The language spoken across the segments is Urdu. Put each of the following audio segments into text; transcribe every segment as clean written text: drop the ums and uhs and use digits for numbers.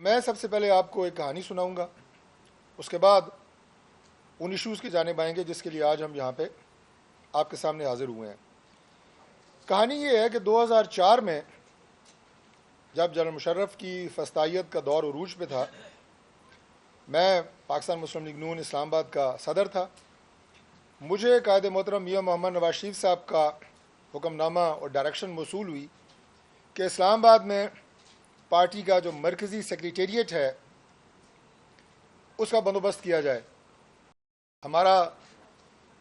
میں سب سے پہلے آپ کو ایک کہانی سناؤں گا، اس کے بعد ان ایشوز کی جانب آئیں گے جس کے لیے آج ہم یہاں پہ آپ کے سامنے حاضر ہوئے ہیں۔ کہانی یہ ہے کہ 2004 میں جب جنرل مشرف کی فسطائیت کا دور عروج پہ تھا، میں پاکستان مسلم لیگ نون اسلام آباد کا صدر تھا۔ مجھے قائد محترم میاں محمد نواز شریف صاحب کا حکم نامہ اور ڈائریکشن موصول ہوئی کہ اسلام آباد میں پارٹی کا جو مرکزی سیکریٹریٹ ہے اس کا بندوبست کیا جائے۔ ہمارا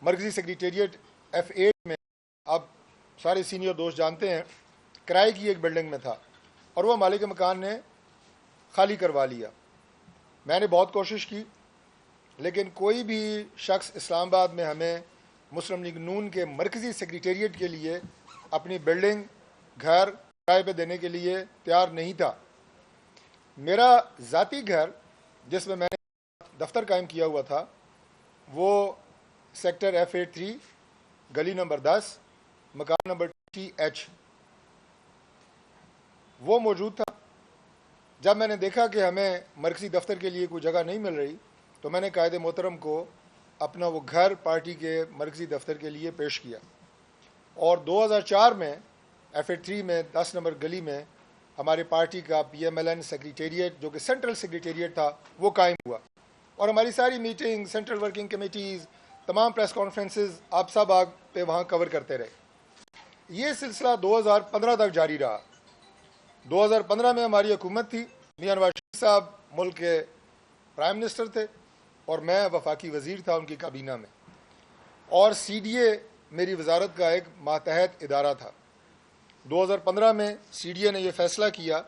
مرکزی سیکریٹریٹ F8 میں، آپ سارے سینئر دوست جانتے ہیں، کرائے کی ایک بلڈنگ میں تھا اور وہ مالک مکان نے خالی کروا لیا۔ میں نے بہت کوشش کی لیکن کوئی بھی شخص اسلام آباد میں ہمیں مسلم لیگ نون کے مرکزی سیکریٹریٹ کے لیے اپنی بلڈنگ گھر کرائے پہ دینے کے لیے تیار نہیں تھا۔ میرا ذاتی گھر جس میں میں نے دفتر قائم کیا ہوا تھا وہ سیکٹر F83 گلی نمبر 10 مکان نمبر TH وہ موجود تھا۔ جب میں نے دیکھا کہ ہمیں مرکزی دفتر کے لیے کوئی جگہ نہیں مل رہی تو میں نے قائد محترم کو اپنا وہ گھر پارٹی کے مرکزی دفتر کے لیے پیش کیا، اور 2004 میں F83 میں 10 نمبر گلی میں ہمارے پارٹی کا PMLN سیکریٹریٹ جو کہ سینٹرل سیکریٹریٹ تھا وہ قائم ہوا، اور ہماری ساری میٹنگ، سینٹرل ورکنگ کمیٹیز، تمام پریس کانفرنسز آپ سب آگ پہ وہاں کور کرتے رہے۔ یہ سلسلہ 2015 تک جاری رہا۔ 2015 میں ہماری حکومت تھی، میاں نواز شریف صاحب ملک کے پرائم منسٹر تھے اور میں وفاقی وزیر تھا ان کی کابینہ میں، اور CDA میری وزارت کا ایک ماتحت ادارہ تھا۔ 2015 میں CDA نے یہ فیصلہ کیا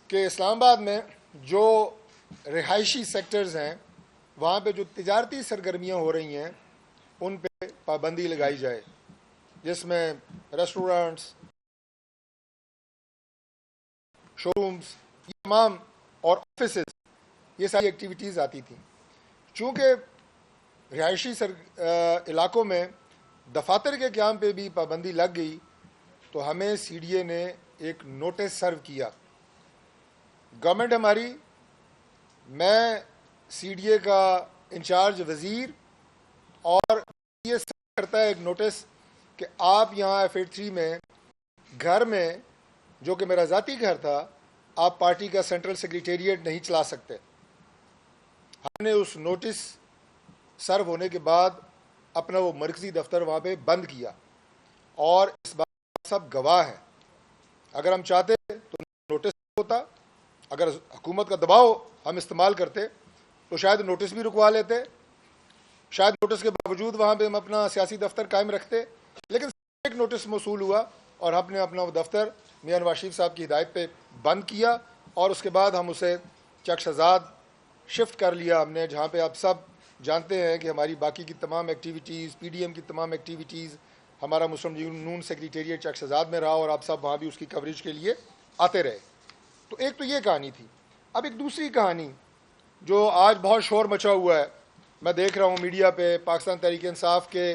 کہ اسلام آباد میں جو رہائشی سیکٹرز ہیں وہاں پہ جو تجارتی سرگرمیاں ہو رہی ہیں ان پہ پابندی لگائی جائے، جس میں ریسٹورنٹس، شو رومز، یہ تمام اور آفیسز، یہ ساری ایکٹیویٹیز آتی تھیں۔ چونکہ رہائشی علاقوں میں دفاتر کے قیام پہ بھی پابندی لگ گئی تو ہمیں CDA نے ایک نوٹس سرو کیا۔ گورنمنٹ ہماری، میں CDA کا انچارج وزیر، اور یہ سرو کرتا ہے ایک نوٹس کہ آپ یہاں F83 میں گھر میں جو کہ میرا ذاتی گھر تھا آپ پارٹی کا سینٹرل سیکریٹریٹ نہیں چلا سکتے۔ ہم نے اس نوٹس سرو ہونے کے بعد اپنا وہ مرکزی دفتر وہاں پہ بند کیا، اور اس بات سب گواہ ہیں۔ اگر ہم چاہتے تو نوٹس ہوتا، اگر حکومت کا دباؤ ہم استعمال کرتے تو شاید نوٹس بھی رکوا لیتے، شاید نوٹس کے باوجود وہاں پہ ہم اپنا سیاسی دفتر قائم رکھتے، لیکن ایک نوٹس موصول ہوا اور ہم نے اپنا وہ دفتر میاں نواز شریف صاحب کی ہدایت پہ بند کیا، اور اس کے بعد ہم اسے چک شہزاد شفٹ کر لیا ہم نے، جہاں پہ آپ سب جانتے ہیں کہ ہماری باقی کی تمام ایکٹیویٹیز، PDM کی تمام ایکٹیویٹیز، ہمارا مسلم لیگ نون سیکریٹریٹ چک شہزاد میں رہا اور آپ سب وہاں بھی اس کی کوریج کے لیے آتے رہے۔ تو ایک تو یہ کہانی تھی۔ اب ایک دوسری کہانی جو آج بہت شور مچا ہوا ہے، میں دیکھ رہا ہوں میڈیا پہ، پاکستان تحریک انصاف کے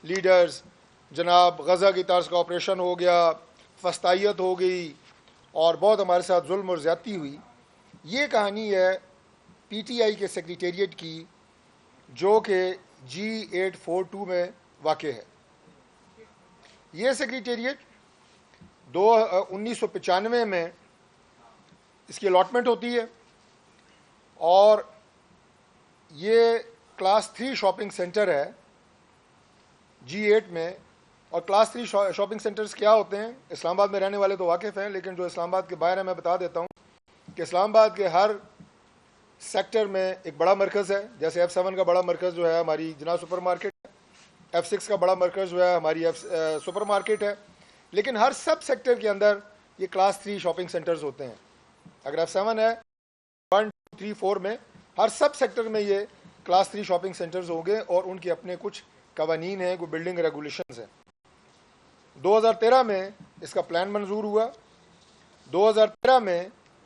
لیڈرز، جناب غزہ کی طرز کا آپریشن ہو گیا، فسطائیت ہو گئی اور بہت ہمارے ساتھ ظلم اور زیادتی ہوئی۔ یہ کہانی ہے PTI کے سیکریٹریٹ کی جو کہ G842 میں واقع ہے۔ یہ سیکریٹریٹ 1995 میں اس کی الاٹمنٹ ہوتی ہے، اور یہ کلاس 3 شاپنگ سینٹر ہے G8 میں۔ اور کلاس 3 شاپنگ سینٹرز کیا ہوتے ہیں؟ اسلام آباد میں رہنے والے تو واقف ہیں، لیکن جو اسلام آباد کے باہر ہیں میں بتا دیتا ہوں کہ اسلام آباد کے ہر سیکٹر میں ایک بڑا مرکز ہے، جیسے F7 کا بڑا مرکز جو ہے ہماری جناح سپر مارکیٹ ہے، F6 کا بڑا مرکز جو ہے ہماری سپر مارکیٹ ہے، لیکن ہر سب سیکٹر کے اندر یہ کلاس 3 شاپنگ سینٹرز ہوتے ہیں۔ اگر F7 ہے 1 2 3 4 میں ہر سب سیکٹر میں یہ کلاس 3 شاپنگ سینٹرز ہوں گے، اور ان کے اپنے کچھ قوانین ہیں، کوئی بلڈنگ ریگولیشنز ہیں۔ 2013 میں اس کا پلان منظور ہوا۔ 2013 میں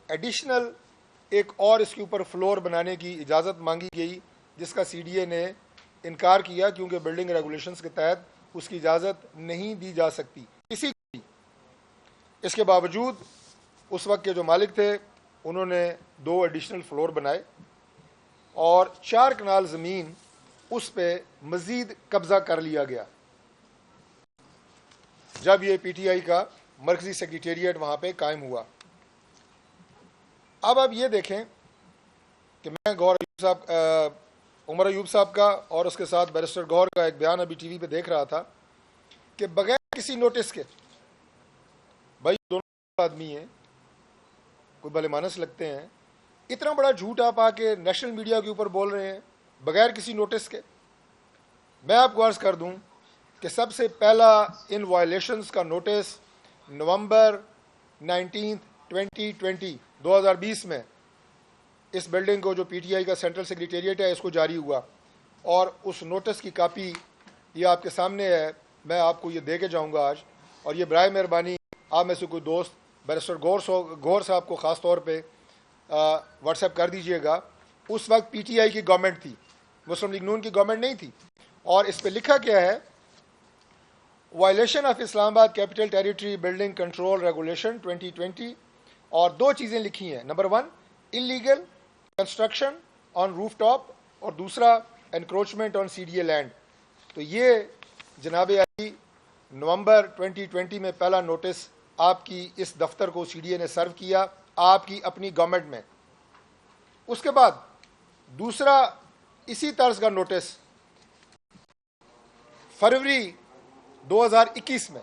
ایڈیشنل ایک اور اس کے اوپر فلور بنانے کی اجازت مانگی گئی، جس کا CDA نے انکار کیا کیونکہ بلڈنگ ریگولیشنز کے تحت اس کی اجازت نہیں دی جا سکتی۔ اس کے باوجود اس وقت کے جو مالک تھے انہوں نے 2 ایڈیشنل فلور بنائے اور 4 کنال زمین اس پہ مزید قبضہ کر لیا گیا جب یہ پی ٹی آئی کا مرکزی سیکریٹریٹ وہاں پہ قائم ہوا۔ اب آپ یہ دیکھیں کہ میں عمر ایوب صاحب کا اور اس کے ساتھ بیرسٹر گوہر کا ایک بیان ابھی ٹی وی پہ دیکھ رہا تھا کہ بغیر کسی نوٹس کے، بھائی دونوں آدمی ہیں، کوئی بھلے مانس لگتے ہیں، اتنا بڑا جھوٹ آپ آ کے نیشنل میڈیا کے اوپر بول رہے ہیں بغیر کسی نوٹس کے۔ میں آپ کو عرض کر دوں کہ سب سے پہلا ان وائلیشنز کا نوٹس نومبر 19 2020 میں اس بلڈنگ کو جو پی ٹی آئی کا سینٹرل سیکریٹریٹ ہے اس کو جاری ہوا، اور اس نوٹس کی کاپی یہ آپ کے سامنے ہے، میں آپ کو یہ دے کے جاؤں گا آج، اور یہ برائے مہربانی آپ میں سے کوئی دوست بیرسٹر گوہر صاحب کو خاص طور پہ واٹس ایپ کر دیجئے گا۔ اس وقت پی ٹی آئی کی گورنمنٹ تھی، مسلم لیگ نون کی گورنمنٹ نہیں تھی، اور اس پہ لکھا کیا ہے، violation of Islamabad capital territory building control regulation 2020، اور 2 چیزیں لکھی ہیں، number 1 illegal construction on roof top, اور دوسرا encroachment on C D A land. تو یہ جناب علی نومبر 2020 میں پہلا نوٹس آپ کی اس دفتر کو سی ڈی اے نے سرو کیا آپ کی اپنی گورنمنٹ میں۔ اس کے بعد دوسرا اسی طرز کا نوٹس فروری 2021 میں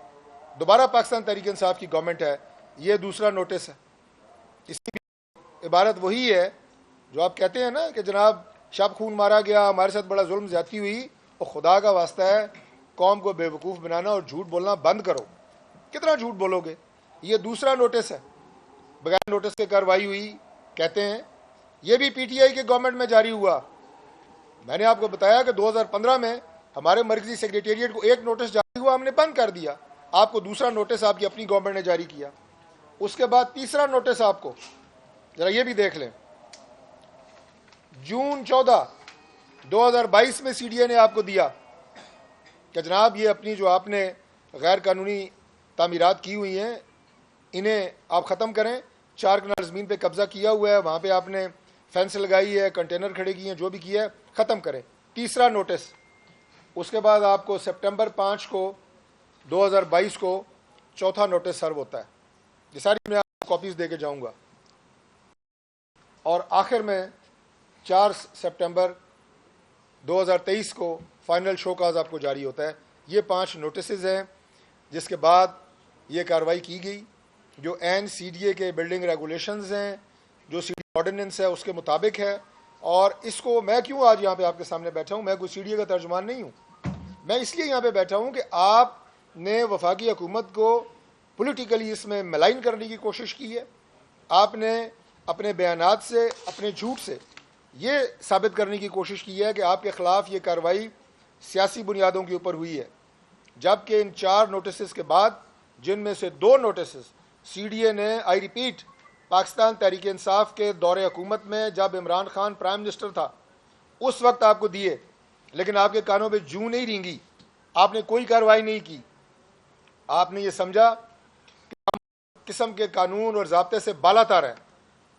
دوبارہ پاکستان تحریک انصاف کی گورنمنٹ ہے، یہ دوسرا نوٹس ہے۔ اس کی عبارت وہی ہے جو آپ کہتے ہیں نا کہ جناب شب خون مارا گیا، ہمارے ساتھ بڑا ظلم زیادتی ہوئی، اور خدا کا واسطہ ہے قوم کو بے وقوف بنانا اور جھوٹ بولنا بند کرو۔ کتنا جھوٹ بولو گے؟ یہ دوسرا نوٹس ہے، بغیر نوٹس کے کارروائی ہوئی کہتے ہیں، یہ بھی پی ٹی آئی کے گورنمنٹ میں جاری ہوا۔ میں نے آپ کو بتایا کہ 2015 میں ہمارے مرکزی سیکریٹریٹ کو ایک نوٹس جاری ہوا، ہم نے بند کر دیا، آپ کو دوسرا نوٹس آپ کی اپنی گورنمنٹ نے جاری کیا۔ اس کے بعد تیسرا نوٹس آپ کو ذرا یہ بھی دیکھ لیں، جون 14 2022 میں سی ڈی اے نے آپ کو دیا کہ جناب یہ اپنی جو آپ نے غیر قانونی تعمیرات کی ہوئی ہیں انہیں آپ ختم کریں، 4 کنال زمین پہ قبضہ کیا ہوا ہے، وہاں پہ آپ نے فینس لگائی ہے، کنٹینر کھڑے کیے ہیں، جو بھی کیا ہے ختم کریں، تیسرا نوٹس۔ اس کے بعد آپ کو سپٹمبر 5 کو 2022 کو چوتھا نوٹس سرو ہوتا ہے۔ یہ ساری میں آپ کو کاپیز دے کے جاؤں گا، اور آخر میں 4 سپٹمبر 2023 کو فائنل شو کاز آپ کو جاری ہوتا ہے۔ یہ 5 نوٹسز ہیں جس کے بعد یہ کارروائی کی گئی جو این سی ڈی اے کے بلڈنگ ریگولیشنز ہیں، جو سی ڈی اے آرڈیننس ہے اس کے مطابق ہے۔ اور اس کو میں کیوں آج یہاں پہ آپ کے سامنے بیٹھا ہوں، میں کوئی سی ڈی اے کا ترجمان نہیں ہوں، میں اس لیے یہاں پہ بیٹھا ہوں کہ آپ نے وفاقی حکومت کو پولیٹیکلی اس میں ملائن کرنے کی کوشش کی ہے، آپ نے اپنے بیانات سے، اپنے جھوٹ سے یہ ثابت کرنے کی کوشش کی ہے کہ آپ کے خلاف یہ کارروائی سیاسی بنیادوں کے اوپر ہوئی ہے، جبکہ ان 4 نوٹسز کے بعد جن میں سے 2 نوٹسز سی ڈی اے نے، آئی ریپیٹ، پاکستان تحریک انصاف کے دور حکومت میں جب عمران خان پرائم منسٹر تھا اس وقت آپ کو دیے، لیکن آپ کے کانوں پہ جوں نہیں رینگی، آپ نے کوئی کارروائی نہیں کی، آپ نے یہ سمجھا کہ ہم قسم کے قانون اور ضابطے سے بالا تر ہیں۔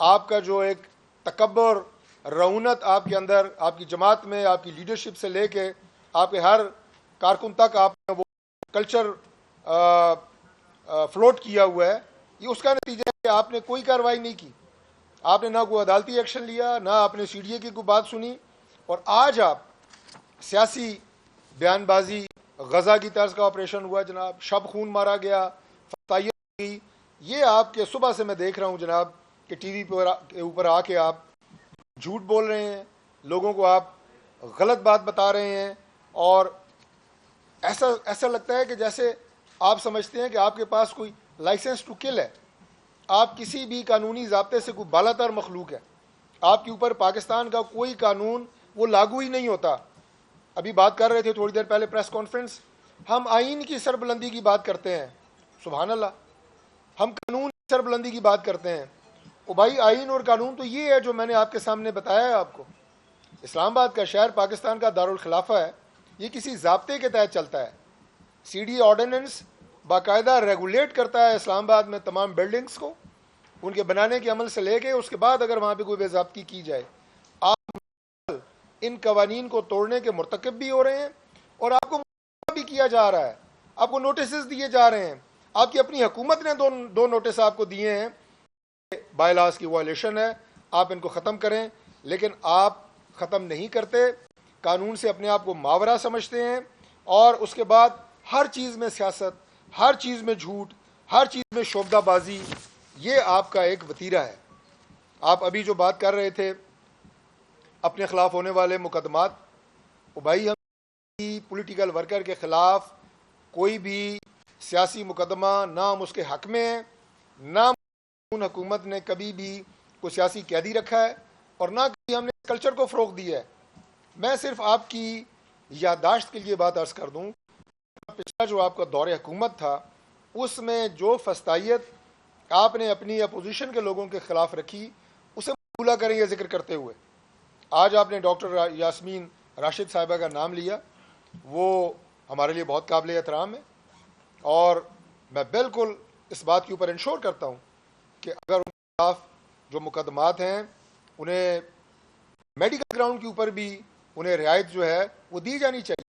آپ کا جو ایک تکبر، رعونت آپ کے اندر، آپ کی جماعت میں، آپ کی لیڈرشپ سے لے کے آپ کے ہر کارکن تک آپ نے وہ کلچر فلوٹ کیا ہوا ہے، یہ اس کا نتیجہ ہے کہ آپ نے کوئی کارروائی نہیں کی، آپ نے نہ کوئی عدالتی ایکشن لیا، نہ آپ نے سی ڈی اے کی کوئی بات سنی، اور آج آپ سیاسی بیان بازی، غزہ کی طرز کا آپریشن ہوا جناب، شب خون مارا گیا، فتائیت ہوئی، یہ آپ کے صبح سے میں دیکھ رہا ہوں جناب کہ ٹی وی کے اوپر آ کے آپ جھوٹ بول رہے ہیں، لوگوں کو آپ غلط بات بتا رہے ہیں، اور ایسا لگتا ہے کہ جیسے آپ سمجھتے ہیں کہ آپ کے پاس کوئی لائسنس ٹو کل ہے، آپ کسی بھی قانونی ضابطے سے کوئی بالا تر مخلوق ہے، آپ کے اوپر پاکستان کا کوئی قانون وہ لاگو ہی نہیں ہوتا۔ ابھی بات کر رہے تھے تھوڑی دیر پہلے پریس کانفرنس، ہم آئین کی سربلندی کی بات کرتے ہیں، سبحان اللہ، ہم قانون کی سربلندی کی بات کرتے ہیں، او بھائی آئین اور قانون تو یہ ہے جو میں نے آپ کے سامنے بتایا ہے آپ کو۔ اسلام آباد کا شہر پاکستان کا دارالخلافہ ہے، یہ کسی ضابطے کے تحت چلتا ہے، سی ڈی اے آرڈیننس باقاعدہ ریگولیٹ کرتا ہے اسلام آباد میں تمام بلڈنگز کو، ان کے بنانے کے عمل سے لے کے اس کے بعد اگر وہاں پہ کوئی بے ضابطگی کی جائے، آپ ان قوانین کو توڑنے کے مرتکب بھی ہو رہے ہیں، اور آپ کو بھی کیا جا رہا ہے، آپ کو نوٹسز دیے جا رہے ہیں. آپ کی اپنی حکومت نے دو نوٹس آپ کو دیے ہیں، بائی لاز کی وائلیشن ہے، آپ ان کو ختم کریں. لیکن آپ ختم نہیں کرتے، قانون سے اپنے آپ کو ماورا سمجھتے ہیں، اور اس کے بعد ہر چیز میں سیاست، ہر چیز میں جھوٹ، ہر چیز میں شعبدہ بازی، یہ آپ کا ایک وتیرہ ہے. آپ ابھی جو بات کر رہے تھے اپنے خلاف ہونے والے مقدمات، وہ بھائی ہم پولیٹیکل ورکر کے خلاف کوئی بھی سیاسی مقدمہ نہ ہم اس کے حق میں ہیں، نہ حکومت نے کبھی بھی کوئی سیاسی قیدی رکھا ہے، اور نہ کبھی ہم نے اس کلچر کو فروغ دیا ہے. میں صرف آپ کی یادداشت کے لیے بات عرض کر دوں، پچھلا جو آپ کا دور حکومت تھا اس میں جو فسطائیت آپ نے اپنی اپوزیشن کے لوگوں کے خلاف رکھی اسے بھولا کریں یہ ذکر کرتے ہوئے. آج آپ نے ڈاکٹر یاسمین راشد صاحبہ کا نام لیا، وہ ہمارے لیے بہت قابل احترام ہے، اور میں بالکل اس بات کے اوپر انشور کرتا ہوں کہ اگر ان کے خلاف جو مقدمات ہیں انہیں میڈیکل گراؤنڈ کے اوپر بھی انہیں رعایت جو ہے وہ دی جانی چاہیے.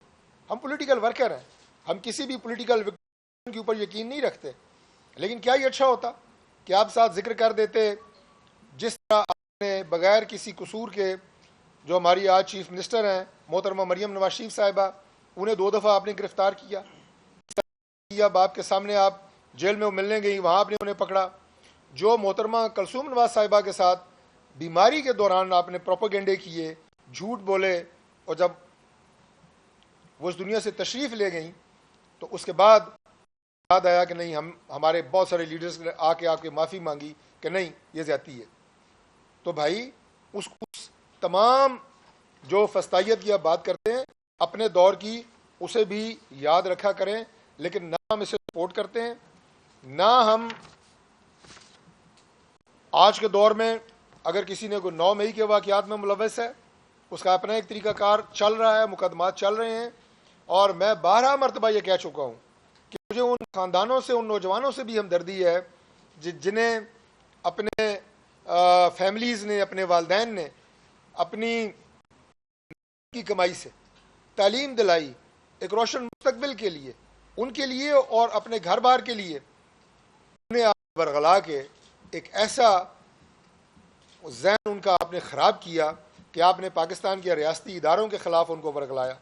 ہم پولیٹیکل ورکر ہیں، ہم کسی بھی پولیٹیکل کے اوپر یقین نہیں رکھتے، لیکن کیا یہ اچھا ہوتا کہ آپ ساتھ ذکر کر دیتے جس طرح آپ نے بغیر کسی قصور کے، جو ہماری آج چیف منسٹر ہیں محترمہ مریم نواز شریف صاحبہ، انہیں 2 دفعہ آپ نے گرفتار کیا. اب آپ کے سامنے آپ جیل میں وہ ملنے گئی، وہاں آپ نے انہیں پکڑا. جو محترمہ کلثوم نواز صاحبہ کے ساتھ بیماری کے دوران آپ نے پروپیگنڈے کیے، جھوٹ بولے، اور جب وہ اس دنیا سے تشریف لے گئیں تو اس کے بعد یاد آیا کہ نہیں، ہمارے بہت سارے لیڈرز نے آ کے آپ کے معافی مانگی کہ نہیں یہ زیادتی ہے. تو بھائی اس تمام جو فسطائیت کی آپ بات کرتے ہیں اپنے دور کی، اسے بھی یاد رکھا کریں. لیکن نہ ہم اسے سپورٹ کرتے ہیں، نہ ہم آج کے دور میں اگر کسی نے کوئی 9 مئی کے واقعات میں ملوث ہے، اس کا اپنا ایک طریقہ کار چل رہا ہے، مقدمات چل رہے ہیں. اور میں 12 مرتبہ یہ کہہ چکا ہوں کہ مجھے ان خاندانوں سے، ان نوجوانوں سے بھی ہمدردی ہے جنہیں اپنے فیملیز نے، اپنے والدین نے اپنی کی کمائی سے تعلیم دلائی ایک روشن مستقبل کے لیے، ان کے لیے اور اپنے گھر بار کے لیے. انہیں آپ برگلا کے ایک ایسا ذہن ان کا آپ نے خراب کیا کہ آپ نے پاکستان کے ریاستی اداروں کے خلاف ان کو ورگلایا،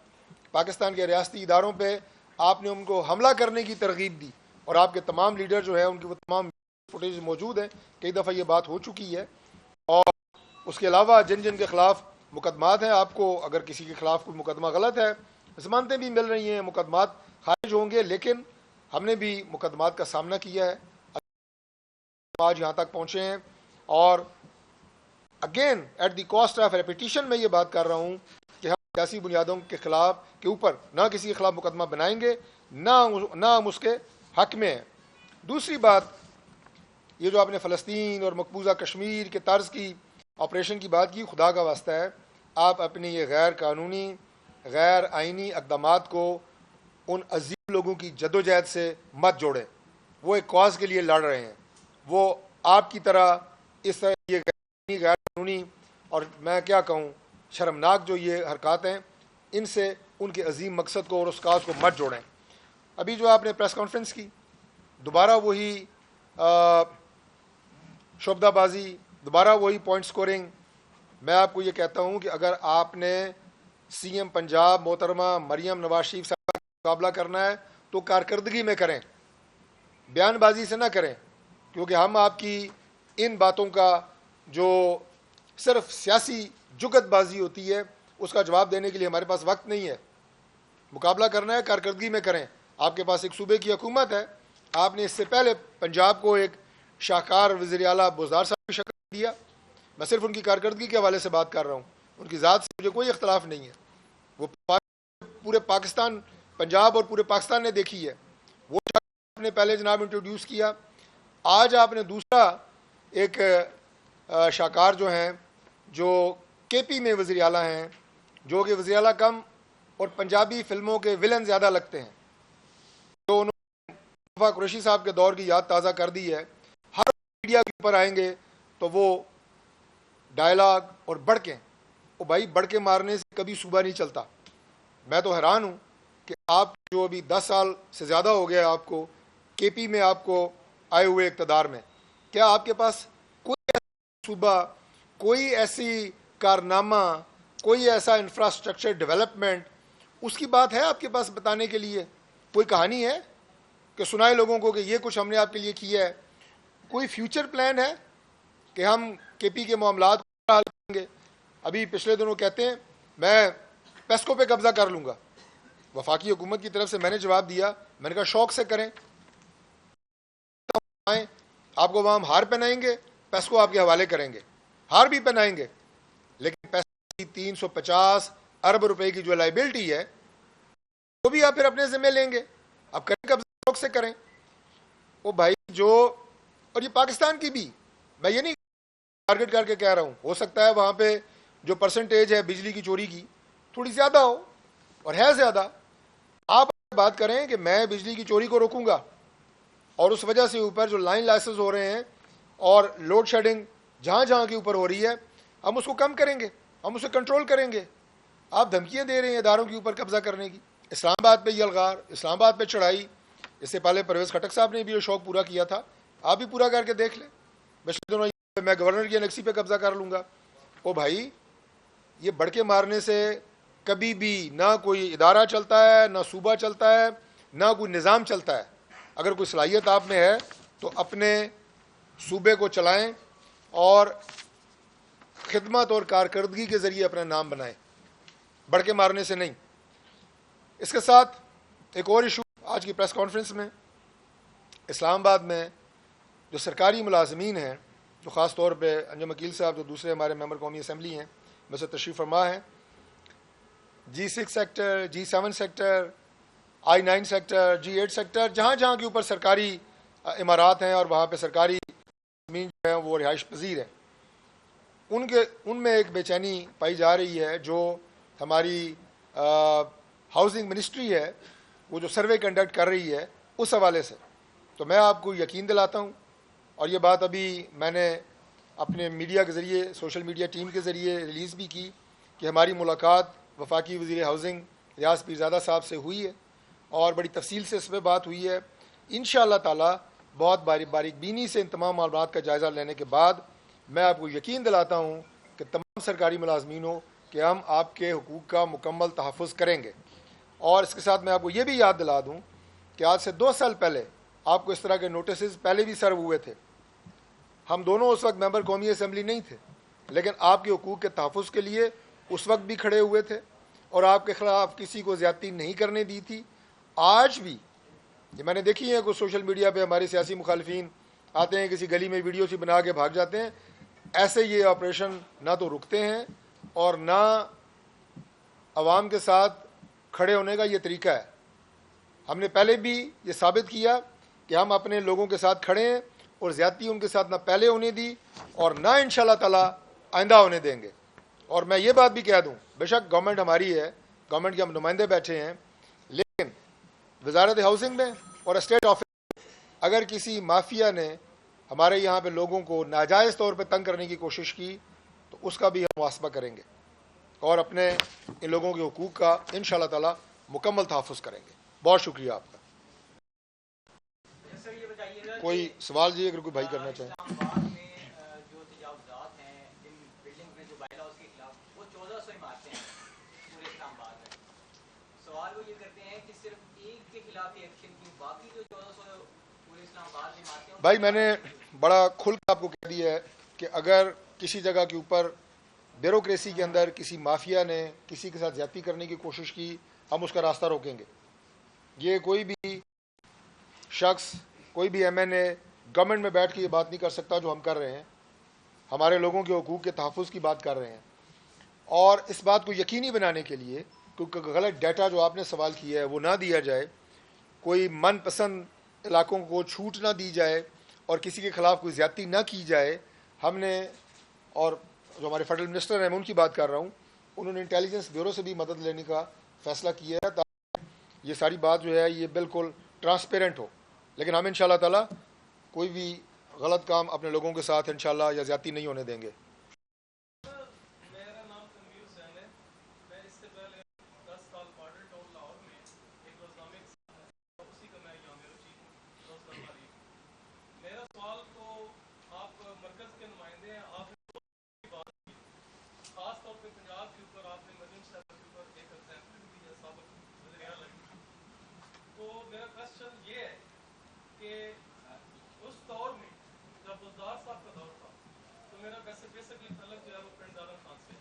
پاکستان کے ریاستی اداروں پہ آپ نے ان کو حملہ کرنے کی ترغیب دی. اور آپ کے تمام لیڈر جو ہیں ان کی وہ تمام فوٹیج موجود ہیں، کئی دفعہ یہ بات ہو چکی ہے. اور اس کے علاوہ جن جن کے خلاف مقدمات ہیں، آپ کو اگر کسی کے خلاف کوئی مقدمہ غلط ہے، ضمانتیں بھی مل رہی ہیں، مقدمات خارج ہوں گے، لیکن ہم نے بھی مقدمات کا سامنا کیا ہے، آج یہاں تک پہنچے ہیں. اور again at the cost of repetition میں یہ بات کر رہا ہوں کہ ہم سیاسی بنیادوں کے خلاف کے اوپر نہ کسی کے خلاف مقدمہ بنائیں گے، نہ ہم اس کے حق میں ہیں. دوسری بات، یہ جو آپ نے فلسطین اور مقبوضہ کشمیر کے طرز کی آپریشن کی بات کی، خدا کا واسطہ ہے آپ اپنی یہ غیر قانونی، غیر آئینی اقدامات کو ان عظیم لوگوں کی جدوجہد سے مت جوڑیں. وہ ایک کاز کے لیے لڑ رہے ہیں، وہ آپ کی طرح اس طرح یہ غیر قانونی اور میں کیا کہوں شرمناک جو یہ حرکات ہیں، ان سے ان کے عظیم مقصد کو اور اس کاز کو مت جوڑیں. ابھی جو آپ نے پریس کانفرنس کی، دوبارہ وہی شعبدہ بازی، دوبارہ وہی پوائنٹ سکورنگ. میں آپ کو یہ کہتا ہوں کہ اگر آپ نے سی ایم پنجاب محترمہ مریم نواز شریف صاحب کا مقابلہ کرنا ہے تو کارکردگی میں کریں، بیان بازی سے نہ کریں، کیونکہ ہم آپ کی ان باتوں کا جو صرف سیاسی جگت بازی ہوتی ہے اس کا جواب دینے کے لیے ہمارے پاس وقت نہیں ہے. مقابلہ کرنا ہے کارکردگی میں کریں. آپ کے پاس ایک صوبے کی حکومت ہے، آپ نے اس سے پہلے پنجاب کو ایک شاہکار وزیر اعلیٰ بزدار صاحب کی شکل دیا. میں صرف ان کی کارکردگی کے حوالے سے بات کر رہا ہوں، ان کی ذات سے مجھے کوئی اختلاف نہیں ہے. وہ پورے پاکستان، پنجاب اور پورے پاکستان نے دیکھی ہے. وہ آپ نے پہلے جناب انٹروڈیوس کیا. آج آپ نے دوسرا ایک شاہکار جو ہیں، جو کے پی میں وزیر اعلیٰ ہیں، جو کہ وزیر اعلیٰ کم اور پنجابی فلموں کے ولن زیادہ لگتے ہیں، جو انہوں نے قریشی صاحب کے دور کی یاد تازہ کر دی ہے. ہر میڈیا کے اوپر آئیں گے تو وہ ڈائلاگ اور بڑکیں، وہ بھائی بڑکے مارنے سے کبھی صوبہ نہیں چلتا. میں تو حیران ہوں کہ آپ جو ابھی 10 سال سے زیادہ ہو گیا آپ کو کے پی میں آپ کو آئے ہوئے اقتدار میں، کیا آپ کے پاس کوئی ایسا صوبہ، کوئی ایسی کارنامہ، کوئی ایسا انفراسٹرکچر ڈیولپمنٹ، اس کی بات ہے آپ کے پاس بتانے کے لیے؟ کوئی کہانی ہے کہ سنائے لوگوں کو کہ یہ کچھ ہم نے آپ کے لیے کیا ہے؟ کوئی فیوچر پلان ہے کہ ہم کے پی کے معاملات کو حل کریں گے؟ ابھی پچھلے دنوں کہتے ہیں میں پیسکو پہ قبضہ کر لوں گا. وفاقی حکومت کی طرف سے میں نے جواب دیا، میں نے کہا شوق سے کریں، آپ کو وہاں ہم ہار پہنائیں گے، پیسکو آپ کے حوالے کریں گے، ہار بھی پہنائیں گے، لیکن پیسکو کی 350 ارب روپے کی جو لائبلٹی ہے وہ بھی آپ پھر اپنے ذمہ لیں گے. آپ کریں قبضہ، شوق سے کریں. وہ بھائی جو، اور یہ پاکستان کی بھی، میں یہ نہیں ٹارگٹ کر کے کہہ رہا ہوں، ہو سکتا ہے وہاں پہ جو پرسنٹیج ہے بجلی کی چوری کی تھوڑی زیادہ ہو، اور ہے زیادہ. آپ بات کریں کہ میں بجلی کی چوری کو روکوں گا، اور اس وجہ سے اوپر جو لائن لاسز ہو رہے ہیں اور لوڈ شیڈنگ جہاں جہاں کے اوپر ہو رہی ہے، ہم اس کو کم کریں گے، ہم اسے کنٹرول کریں گے. آپ دھمکیاں دے رہے ہیں اداروں کے اوپر قبضہ کرنے کی. اسلام آباد پہ یہ الغار، اسلام آباد پہ چڑھائی، اس سے پہلے پرویز خٹک صاحب نے بھی یہ شوق پورا کیا تھا، آپ بھی پورا کر کے دیکھ لیں. پچھلے دنوں میں گورنر کی انیکسی پہ قبضہ کر لوں گا. او بھائی، یہ بڑکے مارنے سے کبھی بھی نہ کوئی ادارہ چلتا ہے، نہ صوبہ چلتا ہے، نہ کوئی نظام چلتا ہے. اگر کوئی صلاحیت آپ میں ہے تو اپنے صوبے کو چلائیں اور خدمت اور کارکردگی کے ذریعے اپنا نام بنائیں، بڑکے مارنے سے نہیں. اس کے ساتھ ایک اور ایشو، آج کی پریس کانفرنس میں اسلام آباد میں جو سرکاری ملازمین ہیں، جو خاص طور پہ انجم عقیل صاحب جو دوسرے ہمارے ممبر قومی اسمبلی ہیں میں سے تشریف فرما ہیں، G6 sector, G7 sector, I9 sector, G8 sector, جہاں جہاں کے اوپر سرکاری عمارات ہیں اور وہاں پہ سرکاری زمین جو ہیں وہ رہائش پذیر ہیں، ان میں ایک بے چینی پائی جا رہی ہے. جو ہماری ہاؤسنگ منسٹری ہے وہ جو سروے کنڈکٹ کر رہی ہے اس حوالے سے، تو میں آپ کو یقین دلاتا ہوں، اور یہ بات ابھی میں نے اپنے میڈیا کے ذریعے، سوشل میڈیا ٹیم کے ذریعے ریلیز بھی کی کہ ہماری ملاقات وفاقی وزیر ہاؤسنگ ریاض پیرزادہ صاحب سے ہوئی ہے اور بڑی تفصیل سے اس پہ بات ہوئی ہے. انشاءاللہ تعالی بہت باریک بینی سے ان تمام معلومات کا جائزہ لینے کے بعد میں آپ کو یقین دلاتا ہوں کہ تمام سرکاری ملازمینوں کہ ہم آپ کے حقوق کا مکمل تحفظ کریں گے. اور اس کے ساتھ میں آپ کو یہ بھی یاد دلا دوں کہ آج سے 2 سال پہلے آپ کو اس طرح کے نوٹسز پہلے بھی سرو ہوئے تھے. ہم دونوں اس وقت ممبر قومی اسمبلی نہیں تھے، لیکن آپ کے حقوق کے تحفظ کے لیے اس وقت بھی کھڑے ہوئے تھے اور آپ کے خلاف کسی کو زیادتی نہیں کرنے دی تھی. آج بھی یہ میں نے دیکھی ہے کہ سوشل میڈیا پہ ہمارے سیاسی مخالفین آتے ہیں، کسی گلی میں ویڈیو سی بنا کے بھاگ جاتے ہیں. ایسے یہ آپریشن نہ تو رکتے ہیں اور نہ عوام کے ساتھ کھڑے ہونے کا یہ طریقہ ہے. ہم نے پہلے بھی یہ ثابت کیا کہ ہم اپنے لوگوں کے ساتھ کھڑے ہیں اور زیادتی ان کے ساتھ نہ پہلے ہونے دی اور نہ انشاءاللہ تعالی آئندہ ہونے دیں گے. اور میں یہ بات بھی کہہ دوں، بے شک گورنمنٹ ہماری ہے، گورنمنٹ کے ہم نمائندے بیٹھے ہیں، لیکن وزارت ہاؤسنگ میں اور اسٹیٹ آفس اگر کسی مافیا نے ہمارے یہاں پہ لوگوں کو ناجائز طور پہ تنگ کرنے کی کوشش کی تو اس کا بھی ہم محاسبہ کریں گے اور اپنے ان لوگوں کے حقوق کا انشاءاللہ تعالی مکمل تحفظ کریں گے. بہت شکریہ آپ کا. کوئی سوال جی اگر کوئی بھائی کرنا چاہے. بھائی میں نے بڑا کھل کے آپ کو کہہ دیا ہے کہ اگر کسی جگہ کے اوپر بیوروکریسی کے اندر کسی مافیا نے کسی کے ساتھ زیادتی کرنے کی کوشش کی، ہم اس کا راستہ روکیں گے. یہ کوئی بھی شخص، کوئی بھی ایم این اے گورنمنٹ میں بیٹھ کے یہ بات نہیں کر سکتا جو ہم کر رہے ہیں. ہمارے لوگوں کے حقوق کے تحفظ کی بات کر رہے ہیں، اور اس بات کو یقینی بنانے کے لیے کیونکہ غلط ڈیٹا جو آپ نے سوال کیا ہے وہ نہ دیا جائے، کوئی من پسند علاقوں کو چھوٹ نہ دی جائے اور کسی کے خلاف کوئی زیادتی نہ کی جائے. ہم نے، اور جو ہمارے فیڈرل منسٹر ہیں میں ان کی بات کر رہا ہوں، انہوں نے انٹیلیجنس بیورو سے بھی مدد لینے کا فیصلہ کیا ہے تاکہ یہ ساری بات جو ہے یہ بالکل ٹرانسپیرنٹ ہو. لیکن ہم انشاءاللہ تعالی کوئی بھی غلط کام اپنے لوگوں کے ساتھ انشاءاللہ یا زیادتی نہیں ہونے دیں گے. میرا نام تنویر حسین ہے. میں اس سے پہلے 10 سال ماڈل ٹاؤن لاہور میں ایک روزنامے اسی کا میں یہاں میرا چیف ہوں روزنامہ تاریخ. میرا سوال تو آپ مرکز کے نمائندے ہیں, آپ نے بات کی خاص طور پہ پنجاب کے اوپر آپ نے مریم صاحب کے اوپر ایک ایگزامپل دی ہے سابق وزیر اعلیٰ کی. تو میرا کوشچن یہ ہے کہ اس دور میں جب وزدار صاحب کا دور تھا تو میرا بیسکلی تعلق جو ہے وہ پنڈ زادہ خان سے.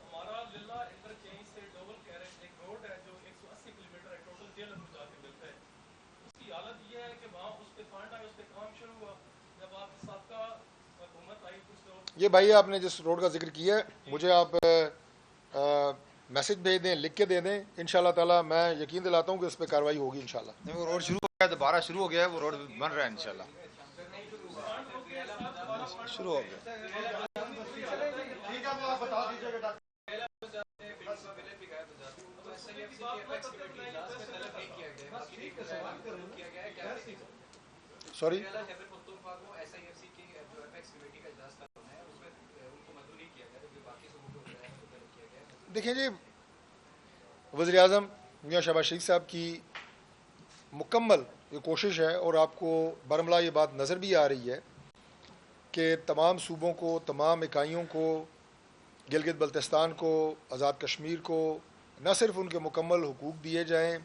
ہمارا للہ انٹرچینج سے ڈوبل کیرج ایک روڈ ہے جو 180 کلومیٹر ہے, ٹوٹل جیلر کو جا کے ملتا ہے. اس کی حالت یہ ہے کہ وہاں اس پہ فنڈ آئے, اس پہ کام شروع ہوا. جب آپ کی سابقہ حکومت آئی کچھ لوگ یہ بھائی آپ نے جس روڈ کا ذکر کیا ہے مجھے آپ میسج بھیج دیں, لکھ کے دے دیں, انشاءاللہ تعالی میں یقین دلاتا ہوں کہ اس پہ کارروائی ہوگی انشاءاللہ. وہ روڈ شروع ہو گیا, دوبارہ شروع ہو گیا ہے, وہ روڈ بن رہا ہے انشاءاللہ شروع ہو گیا. سوری دیکھیں جی, وزیر اعظم میاں شہباز شریف صاحب کی مکمل یہ کوشش ہے, اور آپ کو برملا یہ بات نظر بھی آ رہی ہے کہ تمام صوبوں کو, تمام اکائیوں کو, گلگت بلتستان کو, آزاد کشمیر کو نہ صرف ان کے مکمل حقوق دیے جائیں,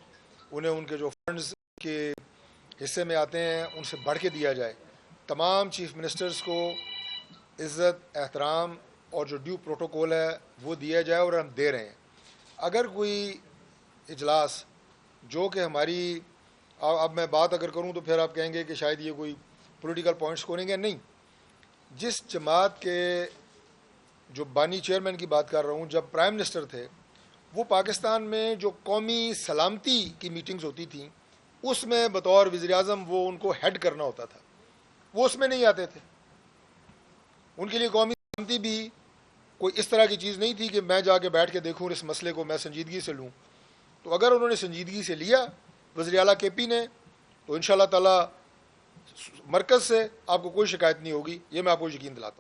انہیں ان کے جو فنڈز کے حصے میں آتے ہیں ان سے بڑھ کے دیا جائے. تمام چیف منسٹرز کو عزت, احترام اور جو ڈیو پروٹوکول ہے وہ دیا جائے, اور ہم دے رہے ہیں. اگر کوئی اجلاس جو کہ ہماری, اب میں بات اگر کروں تو پھر آپ کہیں گے کہ شاید یہ کوئی پولیٹیکل پوائنٹس کھولیں گے, نہیں. جس جماعت کے جو بانی چیئرمین کی بات کر رہا ہوں, جب پرائم منسٹر تھے وہ پاکستان میں جو قومی سلامتی کی میٹنگز ہوتی تھیں اس میں بطور وزیر اعظم وہ ان کو ہیڈ کرنا ہوتا تھا, وہ اس میں نہیں آتے تھے. ان کے لیے قومی سلامتی بھی کوئی اس طرح کی چیز نہیں تھی کہ میں جا کے بیٹھ کے دیکھوں اس مسئلے کو میں سنجیدگی سے لوں. تو اگر انہوں نے سنجیدگی سے لیا وزیر اعلیٰ کے پی نے, تو انشاءاللہ تعالی مرکز سے آپ کو کوئی شکایت نہیں ہوگی, یہ میں آپ کو یقین دلاتا ہوں.